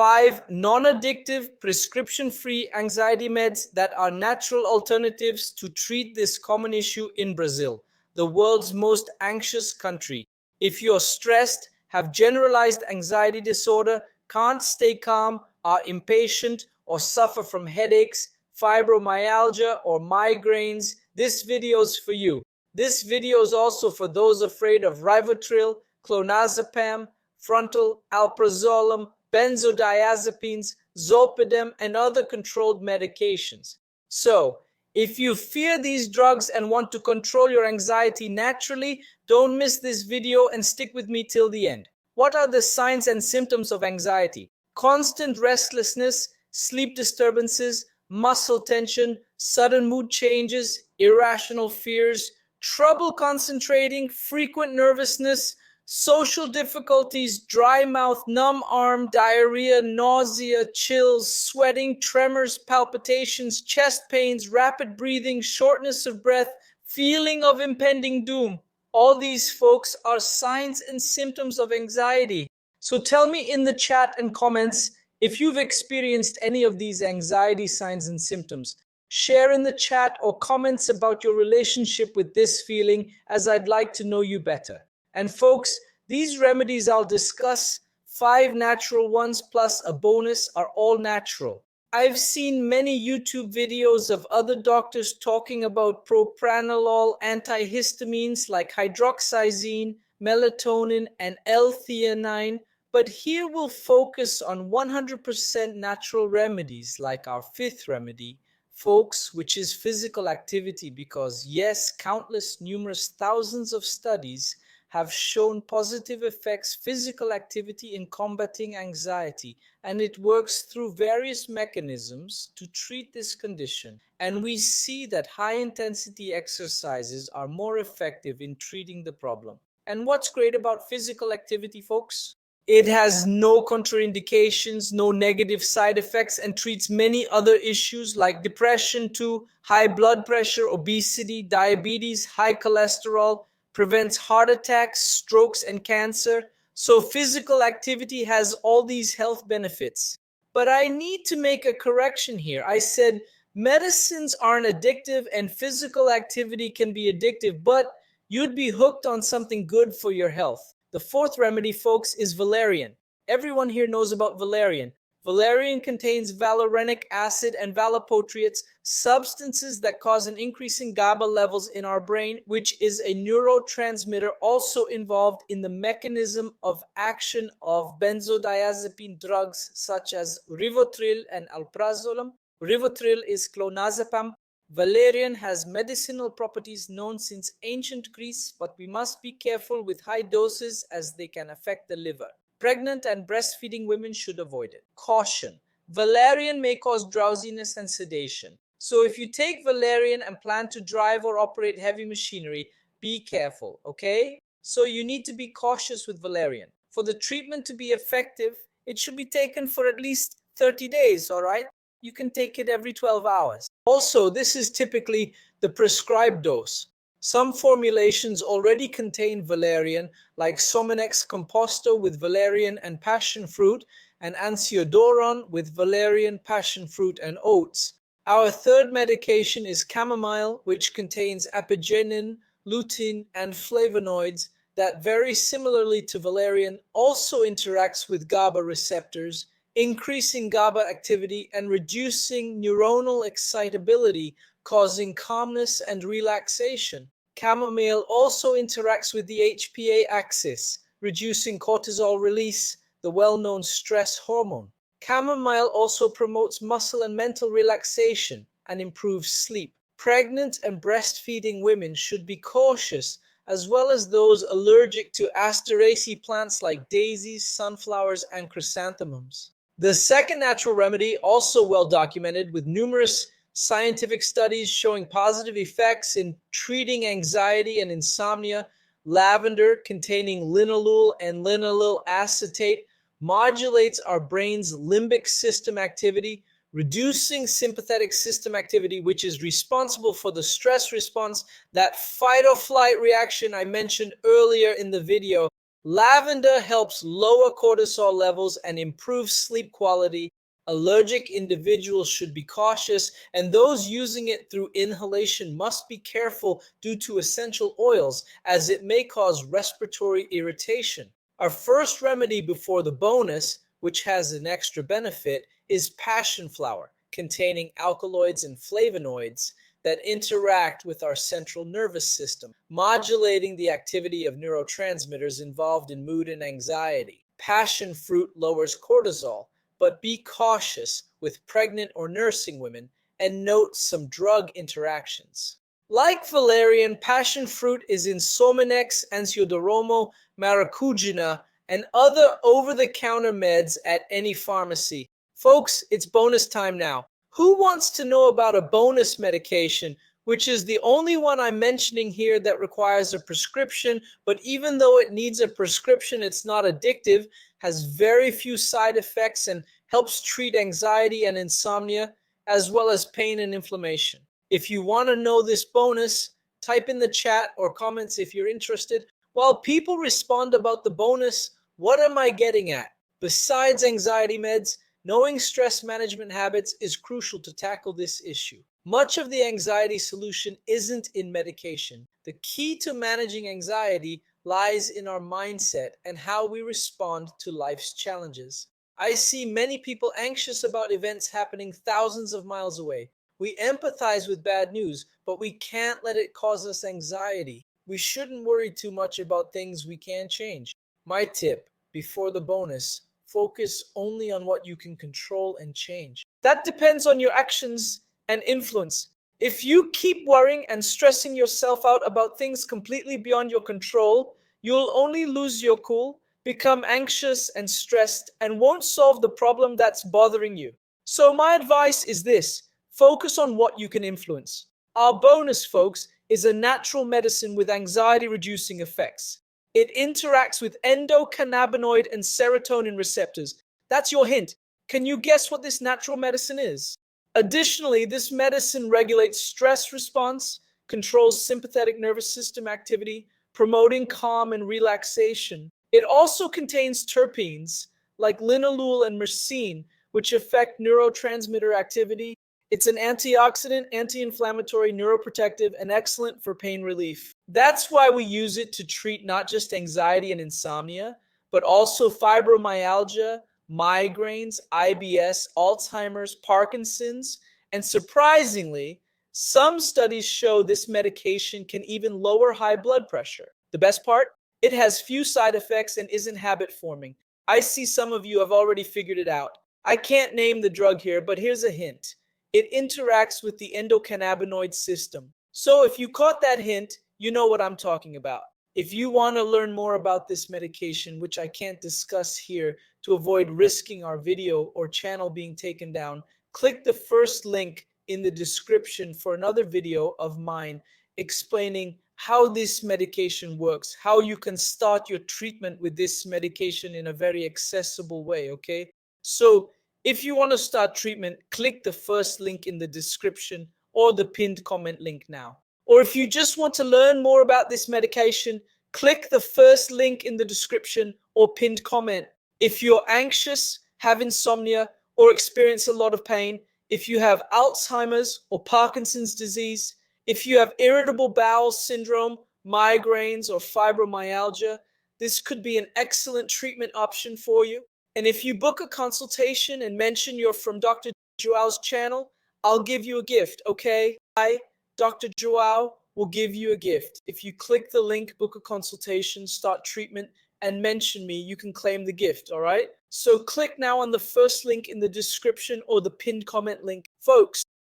5 non-addictive, prescription-free anxiety meds that are natural alternatives to treat this common issue in Brazil, the world's most anxious country. If you're stressed, have generalized anxiety disorder, can't stay calm, are impatient, or suffer from headaches, fibromyalgia, or migraines, this video is for you. This video is also for those afraid of Rivotril, clonazepam, frontal, alprazolam, benzodiazepines, zolpidem, and other controlled medications. So, if you fear these drugs and want to control your anxiety naturally, don't miss this video and stick with me till the end. What are the signs and symptoms of anxiety? Constant restlessness, sleep disturbances, muscle tension, sudden mood changes, irrational fears, trouble concentrating, frequent nervousness, social difficulties, dry mouth, numb arm, diarrhea, nausea, chills, sweating, tremors, palpitations, chest pains, rapid breathing, shortness of breath, feeling of impending doom. All these, folks, are signs and symptoms of anxiety. So tell me in the chat and comments if you've experienced any of these anxiety signs and symptoms. Share in the chat or comments about your relationship with this feeling, as I'd like to know you better. And folks, these remedies I'll discuss, 5 natural ones plus a bonus, are all natural. I've seen many YouTube videos of other doctors talking about propranolol antihistamines like hydroxyzine, melatonin, and L-theanine, but here we'll focus on 100% natural remedies like our 5th remedy, folks, which is physical activity, because yes, numerous thousands of studies have shown positive effects physical activity in combating anxiety, and it works through various mechanisms to treat this condition. And we see that high-intensity exercises are more effective in treating the problem. And what's great about physical activity, folks? It has no contraindications, no negative side effects, and treats many other issues like depression too, high blood pressure, obesity, diabetes, high cholesterol, prevents heart attacks, strokes, and cancer. So physical activity has all these health benefits. But I need to make a correction here. I said medicines aren't addictive and physical activity can be addictive, but you'd be hooked on something good for your health. The 4th remedy, folks, is valerian. Everyone here knows about valerian. Valerian contains valerianic acid and valipotriates, substances that cause an increase in GABA levels in our brain, which is a neurotransmitter also involved in the mechanism of action of benzodiazepine drugs such as Rivotril and alprazolam. Rivotril is clonazepam. Valerian has medicinal properties known since ancient Greece, but we must be careful with high doses as they can affect the liver. Pregnant and breastfeeding women should avoid it. Caution: valerian may cause drowsiness and sedation. So if you take valerian and plan to drive or operate heavy machinery, be careful, okay? So you need to be cautious with valerian. For the treatment to be effective, it should be taken for at least 30 days, all right? You can take it every 12 hours. Also, this is typically the prescribed dose. Some formulations already contain valerian, like Sominex Composto with valerian and passion fruit, and Ansiodoron with valerian, passion fruit, and oats. Our 3rd medication is chamomile, which contains apigenin, lutein, and flavonoids that, very similarly to valerian, also interacts with GABA receptors, increasing GABA activity and reducing neuronal excitability, causing calmness and relaxation. Chamomile also interacts with the HPA axis, reducing cortisol release, the well-known stress hormone. Chamomile also promotes muscle and mental relaxation and improves sleep. Pregnant and breastfeeding women should be cautious, as well as those allergic to Asteraceae plants like daisies, sunflowers, and chrysanthemums. The 2nd natural remedy, also well documented with numerous scientific studies showing positive effects in treating anxiety and insomnia, lavender, containing linalool and linalool acetate, modulates our brain's limbic system activity, reducing sympathetic system activity, which is responsible for the stress response, that fight or flight reaction I mentioned earlier in the video. Lavender helps lower cortisol levels and improve sleep quality. Allergic individuals should be cautious, and those using it through inhalation must be careful due to essential oils, as it may cause respiratory irritation. Our first remedy before the bonus, which has an extra benefit, is passion flower, containing alkaloids and flavonoids that interact with our central nervous system, modulating the activity of neurotransmitters involved in mood and anxiety. Passion fruit lowers cortisol, but be cautious with pregnant or nursing women and note some drug interactions. Like valerian, passion fruit is in Sominex, Ansiodromo, Maracugina, and other over-the-counter meds at any pharmacy. Folks, it's bonus time now. Who wants to know about a bonus medication, which is the only one I'm mentioning here that requires a prescription, but even though it needs a prescription, it's not addictive, has very few side effects, and helps treat anxiety and insomnia, as well as pain and inflammation. If you want to know this bonus, type in the chat or comments if you're interested. While people respond about the bonus, what am I getting at? Besides anxiety meds, knowing stress management habits is crucial to tackle this issue. Much of the anxiety solution isn't in medication. The key to managing anxiety lies in our mindset and how we respond to life's challenges. I see many people anxious about events happening thousands of miles away. We empathize with bad news, but we can't let it cause us anxiety. We shouldn't worry too much about things we can't change. My tip before the bonus: focus only on what you can control and change. That depends on your actions and influence. If you keep worrying and stressing yourself out about things completely beyond your control, you'll only lose your cool, become anxious and stressed, and won't solve the problem that's bothering you. So, my advice is this: focus on what you can influence. Our bonus, folks, is a natural medicine with anxiety reducing effects. It interacts with endocannabinoid and serotonin receptors. That's your hint. Can you guess what this natural medicine is? Additionally, this medicine regulates stress response, controls sympathetic nervous system activity, promoting calm and relaxation. It also contains terpenes like linalool and myrcene, which affect neurotransmitter activity. It's an antioxidant, anti-inflammatory, neuroprotective, and excellent for pain relief. That's why we use it to treat not just anxiety and insomnia, but also fibromyalgia, migraines, IBS, Alzheimer's, Parkinson's, and surprisingly, some studies show this medication can even lower high blood pressure. The best part? It has few side effects and isn't habit forming. I see some of you have already figured it out. I can't name the drug here, but here's a hint. It interacts with the endocannabinoid system. So if you caught that hint, you know what I'm talking about. If you want to learn more about this medication, which I can't discuss here to avoid risking our video or channel being taken down, click the first link in the description for another video of mine explaining how this medication works, how you can start your treatment with this medication in a very accessible way, okay? So if you want to start treatment, click the first link in the description or the pinned comment link now. Or if you just want to learn more about this medication, click the first link in the description or pinned comment. If you're anxious, have insomnia, or experience a lot of pain, if you have Alzheimer's or Parkinson's disease, if you have irritable bowel syndrome, migraines, or fibromyalgia, this could be an excellent treatment option for you. And if you book a consultation and mention you're from Dr. Joao's channel, I'll give you a gift, okay? Dr. Joao will give you a gift. If you click the link, book a consultation, start treatment, and mention me, you can claim the gift, all right? So click now on the first link in the description or the pinned comment link. Folks,